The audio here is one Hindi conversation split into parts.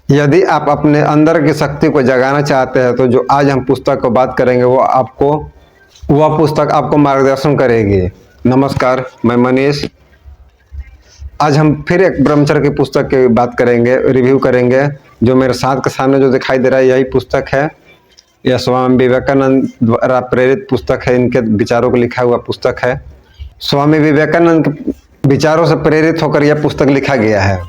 यदि आप अपने अंदर की शक्ति को जगाना चाहते हैं तो जो आज हम पुस्तक को बात करेंगे वह पुस्तक आपको मार्गदर्शन करेगी। नमस्कार, मैं मनीष। आज हम फिर एक ब्रह्मचर्य की पुस्तक की बात करेंगे, रिव्यू करेंगे। जो मेरे साथ के सामने जो दिखाई दे रहा है यही पुस्तक है। यह स्वामी विवेकानंद द्वारा प्रेरित पुस्तक है, इनके विचारों को लिखा हुआ पुस्तक है। स्वामी विवेकानंद के विचारों से प्रेरित होकर यह पुस्तक लिखा गया है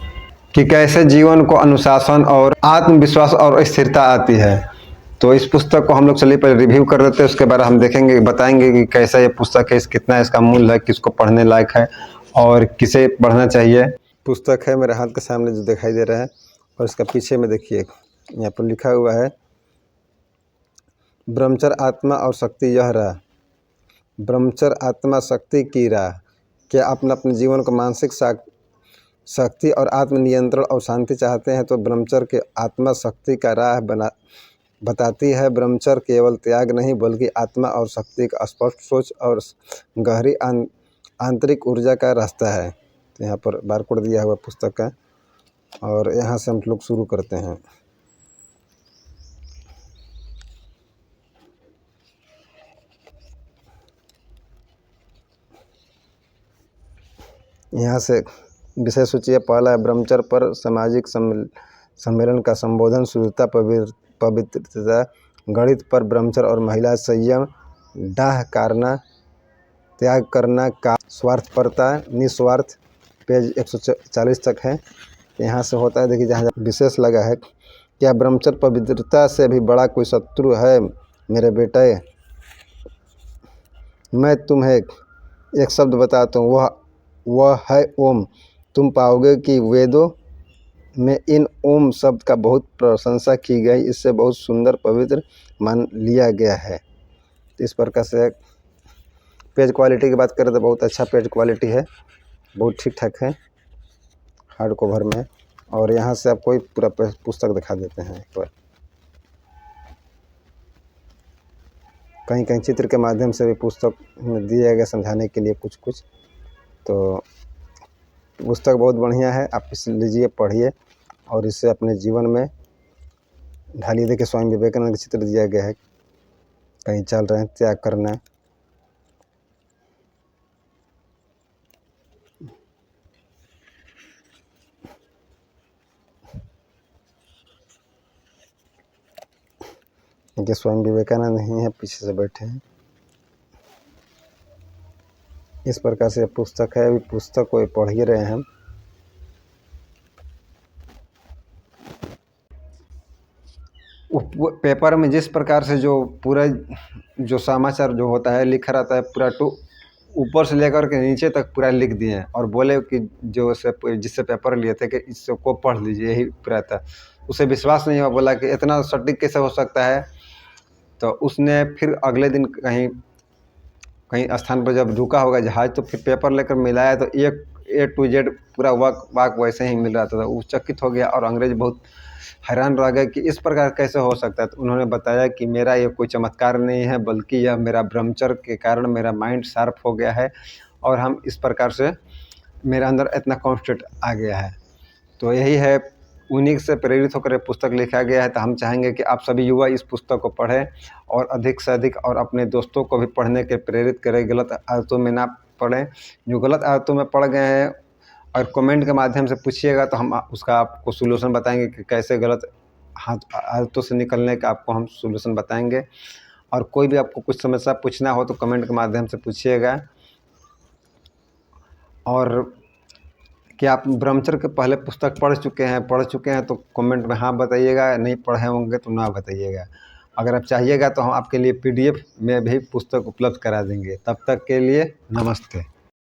कि कैसे जीवन को अनुशासन और आत्मविश्वास और स्थिरता आती है। तो इस पुस्तक को हम लोग चलिए पहले रिव्यू कर लेते हैं, उसके बाद हम देखेंगे, बताएंगे कि कैसा ये पुस्तक है, कितना इसका मूल्य है, किसको पढ़ने लायक है और किसे पढ़ना चाहिए। पुस्तक है मेरे हाथ के सामने जो दिखाई दे रहा है, और इसका पीछे में देखिए यहाँ पर लिखा हुआ है ब्रह्मचर्य आत्मा और शक्ति यह राह। ब्रह्मचर्य आत्मा शक्ति की राह। क्या आप अपने जीवन को मानसिक शक्ति और आत्मनियंत्रण और शांति चाहते हैं तो ब्रह्मचर्य के आत्मा शक्ति का राह बताती है। ब्रह्मचर्य केवल त्याग नहीं बल्कि आत्मा और शक्ति का स्पष्ट सोच और गहरी आंतरिक ऊर्जा का रास्ता है। तो यहाँ पर बारकोड दिया हुआ पुस्तक का, और यहाँ से हम लोग शुरू करते हैं। यहाँ से विषय सूची है। पहला है ब्रह्मचर्य पर सामाजिक सम्मेलन का संबोधन, शुद्धता, पवित्रता, गणित पर ब्रह्मचर्य और महिला, संयम, डाह करना, त्याग करना, का स्वार्थपरता, निस्वार्थ, पेज 140 तक है। यहाँ से होता है, देखिए जहाँ विशेष लगा है, क्या ब्रह्मचर्य पवित्रता से भी बड़ा कोई शत्रु है मेरे बेटे? मैं तुम्हें एक शब्द बताता हूँ, वह है ओम। तुम पाओगे कि वेदों में इन ओम शब्द का बहुत प्रशंसा की गई, इससे बहुत सुंदर पवित्र मान लिया गया है। इस प्रकार से पेज क्वालिटी की बात करें तो बहुत अच्छा पेज क्वालिटी है, बहुत ठीक ठाक है हार्ड कवर में। और यहाँ से आपको पूरा पुस्तक दिखा देते हैं एक बार। कहीं कहीं चित्र के माध्यम से भी पुस्तक में दिया गया समझाने के लिए कुछ। तो पुस्तक बहुत बढ़िया है, आप इसे लीजिए, पढ़िए और इससे अपने जीवन में ढालिए। देखिए स्वामी विवेकानंद का चित्र दिया गया है, कहीं चल रहे हैं, त्याग करना है। देखिए स्वामी विवेकानंद ही हैं, पीछे से बैठे हैं। इस प्रकार से पुस्तक है, अभी पुस्तक को पढ़ ही रहे हैं हम। पेपर में जिस प्रकार से जो पूरा जो समाचार जो होता है लिखा रहता है, पूरा ऊपर से लेकर के नीचे तक पूरा लिख दिए हैं, और बोले कि जिससे पेपर लिए थे कि इससे को पढ़ लीजिए, यही पूरा था। उसे विश्वास नहीं हुआ, बोला कि इतना सटीक कैसे हो सकता है। तो उसने फिर अगले दिन कहीं स्थान पर जब रुका होगा जहाज, तो फिर पेपर लेकर मिलाया तो एक A to Z पूरा वाक वैसे ही मिल रहा था। वो चकित हो गया और अंग्रेज बहुत हैरान रह गए कि इस प्रकार कैसे हो सकता है। तो उन्होंने बताया कि मेरा ये कोई चमत्कार नहीं है, बल्कि यह मेरा ब्रह्मचर्य के कारण मेरा माइंड शार्प हो गया है, और हम इस प्रकार से मेरे अंदर इतना कॉन्फिडेंट आ गया है। तो यही है, उन्हीं से प्रेरित होकर ये पुस्तक लिखा गया है। तो हम चाहेंगे कि आप सभी युवा इस पुस्तक को पढ़ें और अधिक से अधिक और अपने दोस्तों को भी पढ़ने के प्रेरित करें। गलत आदतों में ना पढ़ें, जो गलत आदतों में पड़ गए हैं, और कमेंट के माध्यम से पूछिएगा तो हम उसका आपको सोल्यूशन बताएंगे कि कैसे गलत आदतों से निकलने का आपको हम सोल्यूशन बताएंगे। और कोई भी आपको कुछ समस्या पूछना हो तो कमेंट के माध्यम से पूछिएगा। और क्या आप ब्रह्मचर्य के पहले पुस्तक पढ़ चुके हैं तो कमेंट में हाँ बताइएगा, नहीं पढ़े होंगे तो ना बताइएगा। अगर आप चाहिएगा तो हम आपके लिए PDF में भी पुस्तक उपलब्ध करा देंगे। तब तक के लिए नमस्ते।